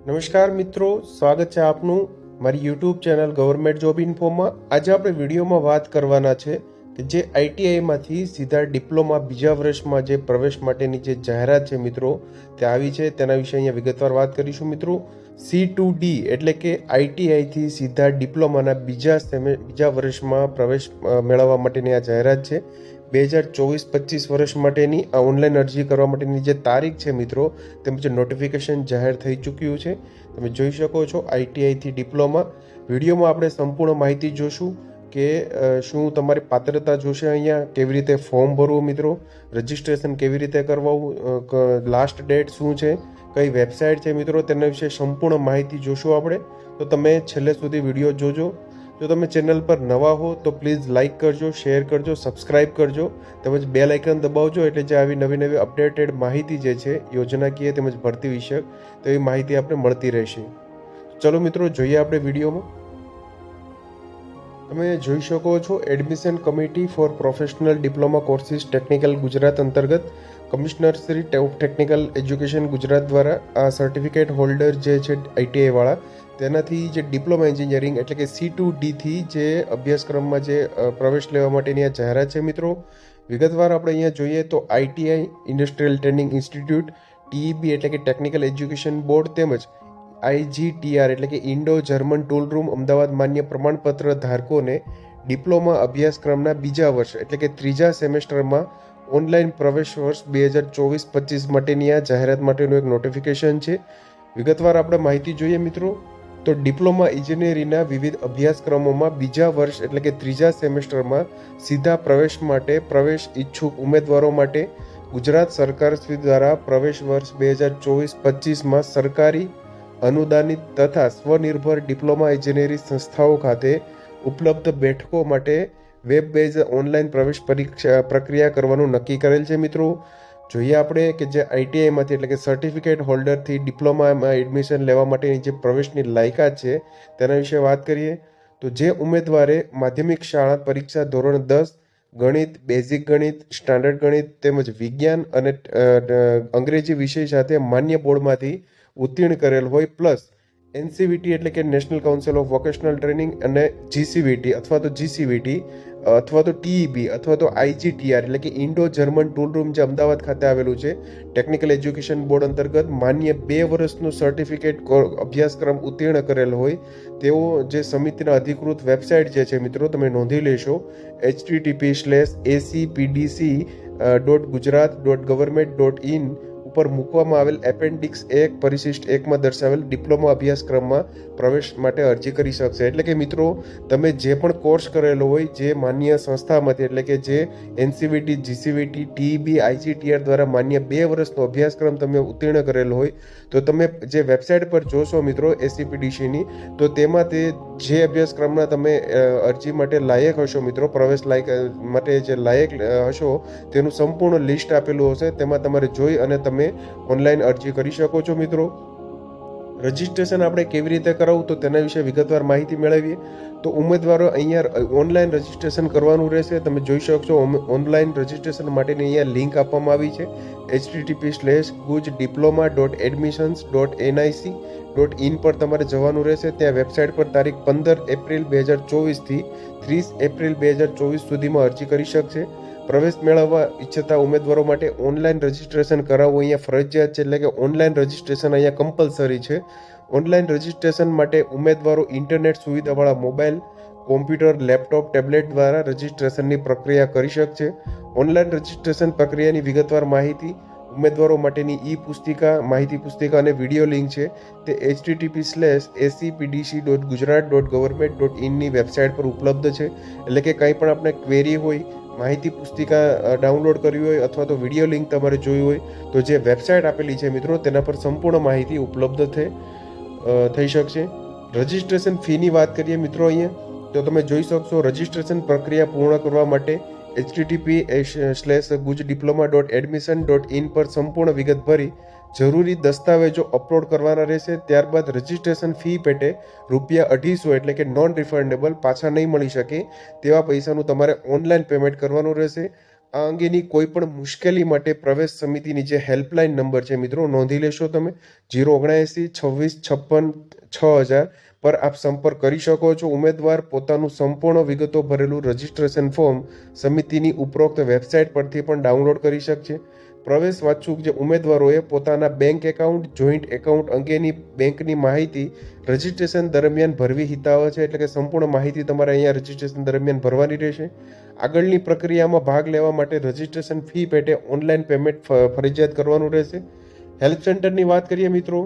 નમસ્કાર મિત્રો, સ્વાગત છે આપનું મારી યુટ્યુબ ચેનલ ગવર્મેન્ટ જોબ ઇન્ફોમાં। આજે આપણે વિડીયોમાં વાત કરવાના છે કે જે આઈટીઆઈમાંથી સીધા ડિપ્લોમા બીજા વર્ષમાં જે પ્રવેશ માટેની જે જાહેરાત છે મિત્રો તે આવી છે, તેના વિશે અહીંયા વિગતવાર વાત કરીશું મિત્રો। C2D એટલે કે આઈટીઆઈથી સીધા ડિપ્લોમાના બીજા વર્ષમાં પ્રવેશ મેળવવા માટેની આ જાહેરાત છે। 2024-25 વર્ષ માટેની આ ઓનલાઈન અરજી કરવા માટેની જે તારીખ છે મિત્રો, તેમજ નોટિફિકેશન જાહેર થઈ ચૂક્યું છે। તમે જોઈ શકો છો આઈટીઆઈથી ડિપ્લોમા। વિડીયોમાં આપણે સંપૂર્ણ માહિતી જોશું કે શું તમારી પાત્રતા જોશે, અહીંયા કેવી રીતે ફોર્મ ભરવું મિત્રો, રજિસ્ટ્રેશન કેવી રીતે કરવું, લાસ્ટ ડેટ શું છે, કઈ વેબસાઇટ છે મિત્રો, તેના વિશે સંપૂર્ણ માહિતી જોશું આપણે। તો તમે છેલ્લે સુધી વિડીયો જોજો। જો તમે ચેનલ પર નવા હો તો પ્લીઝ લાઇક કરજો, શેર કરજો, સબસ્ક્રાઇબ કરજો, તેમજ બેલ આઇકન દબાવજો, એટલે જે આવી નવી અપડેટેડ માહિતી જે છે યોજનાકીય તેમજ ભરતી વિષયક તેવી માહિતી આપણે મળતી રહેશે। ચલો મિત્રો, જોઈએ આપણે વિડીયોમાં। તમે જોઈ શકો છો admission committee for professional diploma courses technical Gujarat અંતર્ગત commissioner Shri of technical education Gujarat દ્વારા આ સર્ટિફિકેટ હોલ્ડર જે છે આઈટીઆઈ વાળા, તેનાથી જે ડિપ્લોમા એન્જિનિયરિંગ એટલે કે C2D થી જે અભ્યાસક્રમમાં જે પ્રવેશ લેવા માટેની આ જાહેરાત છે મિત્રો। વિગતવાર આપણે અહીંયા જોઈએ તો ITI industrial training institute, TEB એટલે કે ટેકનિકલ એજ્યુકેશન બોર્ડ, તેમજ IGTR એટલે કે Indo German tool room Ahmedabad માન્ય પ્રમાણપત્ર ધારકોને ડિપ્લોમા અભ્યાસક્રમના બીજા વર્ષ એટલે કે ત્રીજા સેમેસ્ટરમાં ઓનલાઈન પ્રવેશ વર્ષ 2024-25 માટેની આ જાહેરાત માટેનું એક નોટિફિકેશન છે। વિગતવાર આપણે માહિતી જોઈએ મિત્રો તો ડિપ્લોમા ઇજનેરીના વિવિધ અભ્યાસક્રમોમાં બીજા વર્ષ એટલે કે ત્રીજા સેમેસ્ટરમાં સીધા પ્રવેશ માટે પ્રવેશ ઈચ્છુક ઉમેદવારો માટે ગુજરાત સરકાર દ્વારા પ્રવેશ વર્ષ 2024-25માં સરકારી અનુદાનિત તથા સ્વનિર્ભર ડિપ્લોમા ઇજનેરી સંસ્થાઓ ખાતે ઉપલબ્ધ બેઠકો માટે વેબ બેઝ ઓનલાઈન પ્રવેશ પ્રક્રિયા કરવાનું નક્કી કરેલ છે મિત્રો। જોઈએ આપણે કે જે આઈટીઆઈમાંથી એટલે કે સર્ટિફિકેટ હોલ્ડરથી ડિપ્લોમામાં એડમિશન લેવા માટેની જે પ્રવેશની લાયકાત છે તેના વિશે વાત કરીએ તો જે ઉમેદવારે માધ્યમિક શાળા પરીક્ષા ધોરણ 10 ગણિત, બેઝિક ગણિત, સ્ટાન્ડર્ડ ગણિત તેમજ વિજ્ઞાન અને અંગ્રેજી વિષય સાથે માન્ય બોર્ડમાંથી ઉત્તીર્ણ કરેલ હોય, પ્લસ NCVT એટલે કે national council of vocational training અને GCVT અથવા તો GCVT અથવા તો TEB અથવા તો IGTR એટલે કે ઇન્ડો જર્મન ટૂલ રૂમ જે અમદાવાદ ખાતે આવેલું છે, ટેકનિકલ એજ્યુકેશન બોર્ડ અંતર્ગત માન્ય 2 વર્ષનું સર્ટિફિકેટ અભ્યાસક્રમ ઉત્તીર્ણ કરેલ હોય તેઓ જે સમિતિના અધિકૃત વેબસાઇટ જે છે મિત્રો તમે નોંધી લેશો http://acpdc.gujarat.government.in ઉપર મૂકવામાં આવેલ એપેન્ડિક્સ 1 પરિશિષ્ટ 1માં દર્શાવેલ ડિપ્લોમા અભ્યાસક્રમમાં પ્રવેશ માટે અરજી કરી શકશે। એટલે કે મિત્રો તમે જે પણ કોર્સ કરેલો હોય જે માન્ય સંસ્થામાંથી એટલે કે જે NCVT, GCVT, TEB, IGTR દ્વારા માન્ય 2 વર્ષનો અભ્યાસક્રમ તમે ઉત્તીર્ણ કરેલો હોય તો તમે જે વેબસાઇટ પર જોશો મિત્રો ACPDCની, તો તેમાં તે જે અભ્યાસક્રમના તમે અરજી માટે લાયક હશો મિત્રો, પ્રવેશ માટે જે લાયક હશો તેનું સંપૂર્ણ લિસ્ટ આપેલું હશે, તેમાં તમારે જોઈ અને તમે ઓનલાઈન અરજી કરી શકો છો મિત્રો। રજિસ્ટ્રેશન આપણે કેવી રીતે કરાવવું તો તેના વિશે વિગતવાર માહિતી મેળવીએ તો ઉમેદવારો અહીંયા ઓનલાઈન રજિસ્ટ્રેશન કરવાનું રહેશે। તમે જોઈ શકશો ઓનલાઈન રજિસ્ટ્રેશન માટેની અહીંયા લિંક આપવામાં આવી છે http://gujdiploma.admissions.nic.in પર તમારે જવાનું રહેશે। ત્યાં વેબસાઇટ પર તારીખ 15 એપ્રિલ 2024 થી 30 એપ્રિલ 2024 સુધીમાં અરજી કરી શકશે। પ્રવેશ મેળવવા ઈચ્છતા ઉમેદવારો માટે ઓનલાઈન રજિસ્ટ્રેશન કરાવવું અહીંયા ફરજિયાત છે, એટલે કે ઓનલાઈન રજિસ્ટ્રેશન અહીંયા કમ્પલસરી છે। ઓનલાઈન રજિસ્ટ્રેશન માટે ઉમેદવારો ઇન્ટરનેટ સુવિધાવાળા મોબાઈલ, કોમ્પ્યુટર, લેપટોપ, ટેબ્લેટ દ્વારા રજિસ્ટ્રેશનની પ્રક્રિયા કરી શકશે। ઓનલાઈન રજિસ્ટ્રેશન પ્રક્રિયાની વિગતવાર માહિતી, ઉમેદવારો માટેની માહિતી પુસ્તિકા અને વિડીયો લિંક છે તે http://acpdc.gujarat.government.in ની વેબસાઇટ પર ઉપલબ્ધ છે। એટલે કે કંઈ પણ આપણે ક્વેરી હોય, માહિતી પુસ્તિકા ડાઉનલોડ કરવી હોય અથવા તો વિડીયો લિંક તમારે જોઈ હોય તો જે વેબસાઇટ આપેલી છે મિત્રો તેના પર સંપૂર્ણ માહિતી ઉપલબ્ધ થઈ શકશે। રજિસ્ટ્રેશન ફીની વાત કરીએ મિત્રો અહીંયા તો તમે જોઈ શકશો રજિસ્ટ્રેશન પ્રક્રિયા પૂર્ણ કરવા માટે http://gujdiploma.admission.in પર સંપૂર્ણ વિગત ભરી જરૂરી દસ્તાવેજો અપલોડ કરવાના રહેશે। ત્યારબાદ રજિસ્ટ્રેશન ફી પેટે ₹250 એટલે કે નોન રિફંડેબલ, પાછા નહીં મળી શકે તેવા પૈસાનું તમારે ઓનલાઈન પેમેન્ટ કરવાનું રહેશે। આ અંગેની કોઈ પણ મુશ્કેલી માટે પ્રવેશ સમિતિની જે હેલ્પલાઇન નંબર છે મિત્રો નોંધી લેશો તમે 079 26 56 6000 પર આપ સંપર્ક કરી શકો છો. ઉમેદવાર પોતાનું સંપૂર્ણ વિગતો ભરેલું રજિસ્ટ્રેશન ફોર્મ સમિતિની ઉપરોક્ત વેબસાઇટ પરથી પણ ડાઉનલોડ કરી શકશે. પ્રવેશ વાંચુક જે ઉમેદવારોએ પોતાના બેંક એકાઉન્ટ જોઈન્ટ એકાઉન્ટ અંગેની બેંકની માહિતી રજિસ્ટ્રેશન દરમિયાન ભરવી હિતાવહ છે. એટલે કે સંપૂર્ણ માહિતી તમારે અહીંયા રજિસ્ટ્રેશન દરમિયાન ભરવાની રહેશે. આગળની પ્રક્રિયામાં ભાગ લેવા માટે રજિસ્ટ્રેશન ફી પેટે ઓનલાઈન પેમેન્ટ ફરજિયાત કરવાનું રહેશે. હેલ્પ સેન્ટરની વાત કરીએ મિત્રો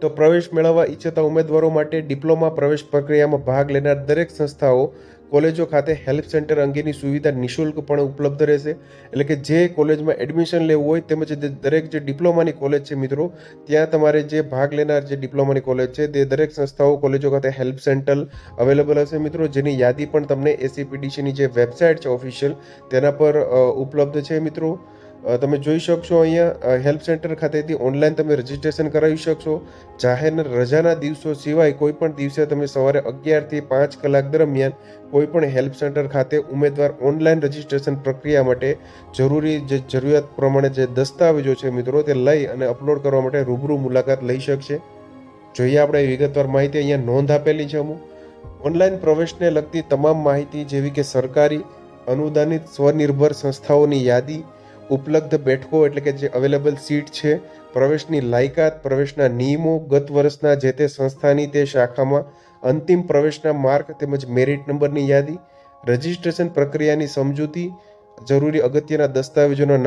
તો પ્રવેશ મેળવવા ઈચ્છતા ઉમેદવારો માટે ડિપ્લોમા પ્રવેશ પ્રક્રિયામાં ભાગ લેનાર દરેક સંસ્થાઓ કોલેજો ખાતે હેલ્પ સેન્ટર અંગેની સુવિધા નિઃશુલ્કપણે ઉપલબ્ધ રહેશે. એટલે કે જે કોલેજમાં એડમિશન લેવું હોય તેમજ દરેક જે ડિપ્લોમાની કોલેજ છે મિત્રો ત્યાં તમારે જે ભાગ લેનાર જે ડિપ્લોમાની કોલેજ છે તે દરેક સંસ્થાઓ કોલેજો ખાતે હેલ્પ સેન્ટર અવેલેબલ હશે મિત્રો, જેની યાદી પણ તમને એસીપીડીસીની જે વેબસાઇટ છે ઓફિશિયલ તેના પર ઉપલબ્ધ છે મિત્રો. તમે જોઈ શકશો અહીંયા હેલ્પ સેન્ટર ખાતેથી ઓનલાઈન તમે રજિસ્ટ્રેશન કરાવી શકશો. જાહેર રજાના દિવસો સિવાય કોઈ પણ દિવસે તમે સવારે 11 થી 5 કલાક દરમિયાન કોઈ પણ હેલ્પ સેન્ટર ખાતે ઉમેદવાર ઓનલાઈન રજિસ્ટ્રેશન પ્રક્રિયા માટે જરૂરી જે જરૂરિયાત પ્રમાણે જે દસ્તાવેજો છે મિત્રો તે લઈ અને અપલોડ કરવા માટે રૂબરૂ મુલાકાત લઈ શકશે. જોઈએ આપણે વિગતવાર માહિતી અહીંયા નોંધ આપેલી છે અમુક. ઓનલાઈન પ્રવેશને લગતી તમામ માહિતી જેવી કે સરકારી અનુદાનિત સ્વનિર્ભર સંસ્થાઓની યાદી, ઉપલબ્ધ બેઠકો એટલે કે જે અવેલેબલ સીટ છે, પ્રવેશની લાયકાત, પ્રવેશના નિયમો, ગત વર્ષના જે તે સંસ્થાની તે શાખામાં અંતિમ પ્રવેશના માર્ક તેમજ મેરિટ નંબરની યાદી, રજિસ્ટ્રેશન પ્રક્રિયાની સમજૂતી, જરૂરી અગત્યના દસ્તાવેજોના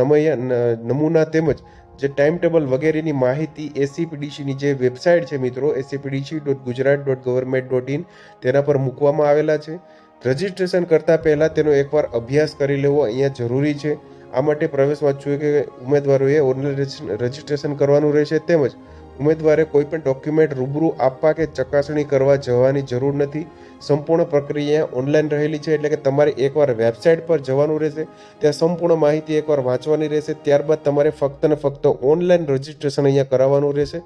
નમૂના તેમજ જે ટાઈમ ટેબલ વગેરેની માહિતી એસીપીડીસીની જે વેબસાઇટ છે મિત્રો acpdc.gujarat.government.in તેના પર મૂકવામાં આવેલા છે. રજિસ્ટ્રેશન કરતા પહેલાં તેનો એકવાર અભ્યાસ કરી લેવો અહીંયા જરૂરી છે. આ માટે પ્રવેશ વાંચવું કે ઉમેદવારોએ ઓનલાઈન રજિસ્ટ્રેશન કરવાનું રહેશે તેમજ ઉમેદવારે કોઈ પણ ડોક્યુમેન્ટ રૂબરૂ આપવા કે ચકાસણી કરવા જવાની જરૂર નથી. સંપૂર્ણ પ્રક્રિયા ઓનલાઈન રહેલી છે એટલે કે તમારે એકવાર વેબસાઇટ પર જવાનું રહેશે, ત્યાં સંપૂર્ણ માહિતી એકવાર વાંચવાની રહેશે, ત્યારબાદ તમારે ફક્ત ને ફક્ત ઓનલાઈન રજિસ્ટ્રેશન અહીંયા કરાવવાનું રહેશે.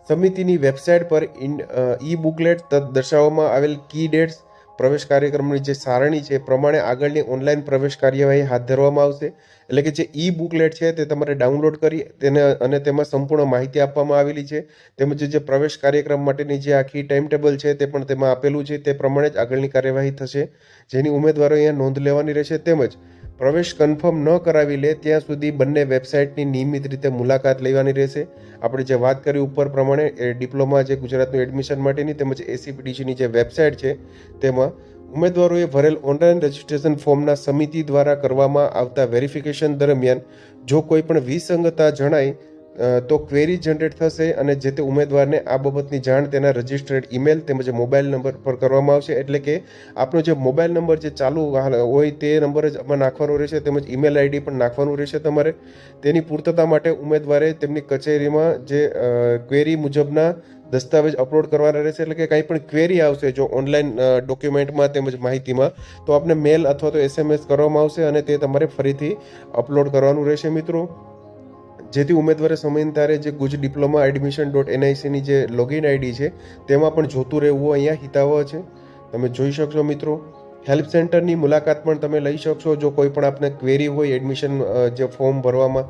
સમિતિની વેબસાઇટ પર ઈ બુકલેટ દર્શાવવામાં આવેલ કી ડેટ્સ પ્રવેશ કાર્યક્રમની જે સારણી છે પ્રમાણે આગળની ઓનલાઈન પ્રવેશ કાર્યવાહી હાથ ધરવામાં આવશે. એટલે કે જે ઈ બુકલેટ છે તે તમારે ડાઉનલોડ કરી તેને અને તેમાં સંપૂર્ણ માહિતી આપવામાં આવેલી છે તેમજ જે પ્રવેશ કાર્યક્રમ માટેની જે આખી ટાઈમ ટેબલ છે તે પણ તેમાં આપેલું છે. તે પ્રમાણે જ આગળની કાર્યવાહી થશે, જેની ઉમેદવારો અહીંયા નોંધ લેવાની રહેશે. તેમજ પ્રવેશ કન્ફર્મ ન કરાવી લે ત્યાં સુધી બંને વેબસાઇટની નિયમિત રીતે મુલાકાત લેવાની રહેશે. આપણે જે વાત કરી ઉપર પ્રમાણે ડિપ્લોમા જે ગુજરાતનું એડમિશન માટેની તેમજ એસીપીડીસીની જે વેબસાઇટ છે તેમાં ઉમેદવારોએ ભરેલ ઓનલાઈન રજિસ્ટ્રેશન ફોર્મના સમિતિ દ્વારા કરવામાં આવતા વેરિફિકેશન દરમિયાન જો કોઈ પણ વિસંગતતા જણાય તો ક્વેરી જનરેટ થશે અને જે તે ઉમેદવારને આ બાબતની જાણ તેના રજિસ્ટર્ડ ઈમેલ તેમજ મોબાઈલ નંબર પર કરવામાં આવશે. એટલે કે આપનો જે મોબાઈલ નંબર જે ચાલુ હોય તે નંબર જ આમાં નાખવાનો રહેશે તેમજ ઈમેલ આઈડી પણ નાખવાનું રહેશે તમારે. તેની પૂર્તતા માટે ઉમેદવારે તેમની કચેરીમાં જે ક્વેરી મુજબના દસ્તાવેજ અપલોડ કરવાના રહેશે. એટલે કે કંઈ પણ ક્વેરી આવશે જો ઓનલાઈન ડોક્યુમેન્ટમાં તેમજ માહિતીમાં તો આપને મેલ અથવા તો SMS કરવામાં આવશે અને તે તમારે ફરીથી અપલોડ કરવાનું રહેશે મિત્રો. જેથી ઉમેદવારે સમયાંતરે જે ગુજ ડિપ્લોમા એડમિશન.nic.ની જે લોગિન આઈડી છે તેમાં પણ જોતું રહેવું અહીંયા હિતાવહ છે. તમે જોઈ શકશો મિત્રો. હેલ્પ સેન્ટરની મુલાકાત પણ તમે લઈ શકશો જો કોઈ પણ આપને ક્વેરી હોય એડમિશન જે ફોર્મ ભરવામાં.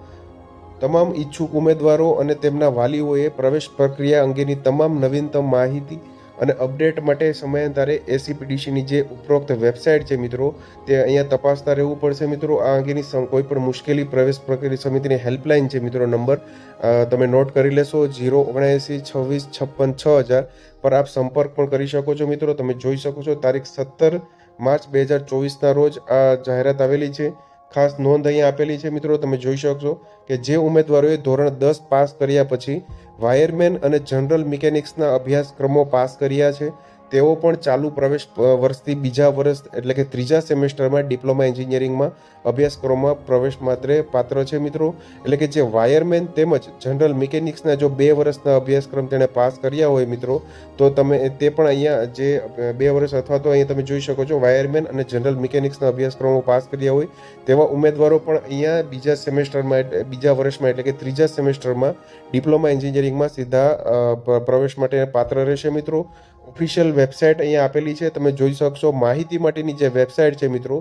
તમામ ઈચ્છુક ઉમેદવારો અને તેમના વાલીઓએ પ્રવેશ પ્રક્રિયા અંગેની તમામ નવીનતમ માહિતી અને અપડેટ માટે સમયાંતરે એસીપીડીસીની જે ઉપરોક્ત વેબસાઇટ છે મિત્રો તે અહીંયા તપાસતા રહેવું પડશે મિત્રો. આ અંગેની કોઈ પણ મુશ્કેલી પ્રવેશ પ્રક્રિયા સમિતિની હેલ્પલાઇન છે મિત્રો નંબર તમે નોટ કરી લેશો 079 26 56 6000 પર આપ સંપર્ક પણ કરી શકો છો મિત્રો. તમે જોઈ શકો છો તારીખ 17 માર્ચ 2024ના રોજ આ જાહેરાત આવેલી છે. ખાસ નોંધ અહીંયા આપેલી છે મિત્રો. તમે જોઈ શકશો કે જે ઉમેદવારોએ ધોરણ 10 પાસ કર્યા પછી વાયરમેન અને જનરલ મિકેનિક્સના અભ્યાસક્રમો પાસ કર્યા છે તેઓ પણ ચાલુ પ્રવેશ વર્ષથી બીજા વર્ષ એટલે કે ત્રીજા સેમેસ્ટરમાં ડિપ્લોમા એન્જિનિયરિંગમાં અભ્યાસક્રમમાં પ્રવેશ માટે પાત્ર છે મિત્રો. એટલે કે જે વાયરમેન તેમજ જનરલ મિકેનિક્સના જો 2 વર્ષના અભ્યાસક્રમ તેણે પાસ કર્યા હોય મિત્રો તો તમે તે પણ અહીંયા જે 2 વર્ષ અથવા તો અહીંયા તમે જોઈ શકો છો વાયરમેન અને જનરલ મિકેનિક્સના અભ્યાસક્રમો પાસ કર્યા હોય તેવા ઉમેદવારો પણ અહીંયા બીજા સેમેસ્ટરમાં બીજા વર્ષમાં એટલે કે ત્રીજા સેમેસ્ટરમાં ડિપ્લોમા એન્જિનિયરિંગમાં સીધા પ્રવેશ માટે પાત્ર રહેશે મિત્રો. ઓફિશિયલ વેબસાઇટ અહીંયા આપેલી છે, તમે જોઈ શકશો. માહિતી માટેની જે વેબસાઇટ છે મિત્રો,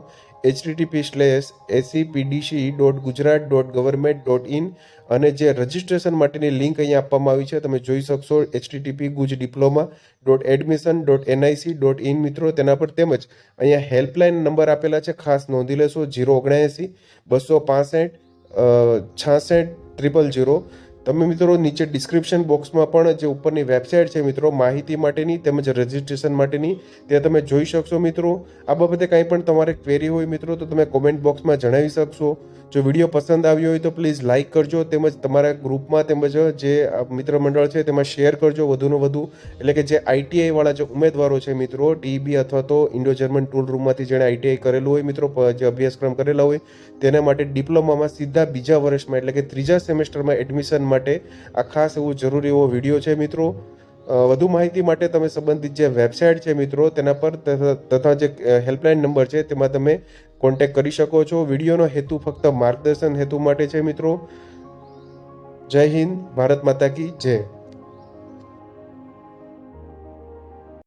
http://acpdc.gujarat.government.in, અને જે રજિસ્ટ્રેશન માટેની લિંક અહીંયા આપવામાં આવી છે, તમે જોઈ શકશો http://gujdiploma.admission.nic.in મિત્રો, તેના પર. તેમજ અહીંયા હેલ્પલાઇન નંબર આપેલા છે, ખાસ નોંધી લેશો, 079 265 66 000. તમે મિત્રો નીચે ડિસ્ક્રિપ્શન બોક્સમાં પણ જે ઉપરની વેબસાઇટ છે મિત્રો માહિતી માટેની તેમજ રજિસ્ટ્રેશન માટેની, તે તમે જોઈ શકશો મિત્રો. આ બાબતે કંઈ પણ તમારે ક્વેરી હોય મિત્રો તો તમે કોમેન્ટ બોક્સમાં જણાવી શકશો. જો વિડીયો પસંદ આવ્યો હોય તો પ્લીઝ લાઇક કરજો, તેમજ તમારા ગ્રુપમાં તેમજ જે મિત્ર મંડળ છે તેમાં શેર કરજો વધુને વધુ. એટલે કે જે આઈટીઆઈ વાળા જે ઉમેદવારો છે મિત્રો, ટીબી અથવા તો ઇન્ડો જર્મન ટૂલ રૂમમાંથી જેણે આઈટીઆઈ કરેલું હોય મિત્રો, જે અભ્યાસક્રમ કરેલા હોય, તેના માટે ડિપ્લોમામાં સીધા બીજા વર્ષમાં એટલે કે ત્રીજા સેમેસ્ટરમાં એડમિશન માટે આ ખાસ એવું જરૂરી એવો વિડીયો છે મિત્રો. વધુ માહિતી માટે તમે સંબંધિત જે વેબસાઇટ છે મિત્રો તેના પર તથા જે હેલ્પલાઇન નંબર છે તેમાં તમે કોન્ટેક્ટ કરી શકો છો. વિડીયોનો હેતુ ફક્ત માર્ગદર્શન હેતુ માટે છે મિત્રો. જય હિન્દ, ભારત માતા કી જય.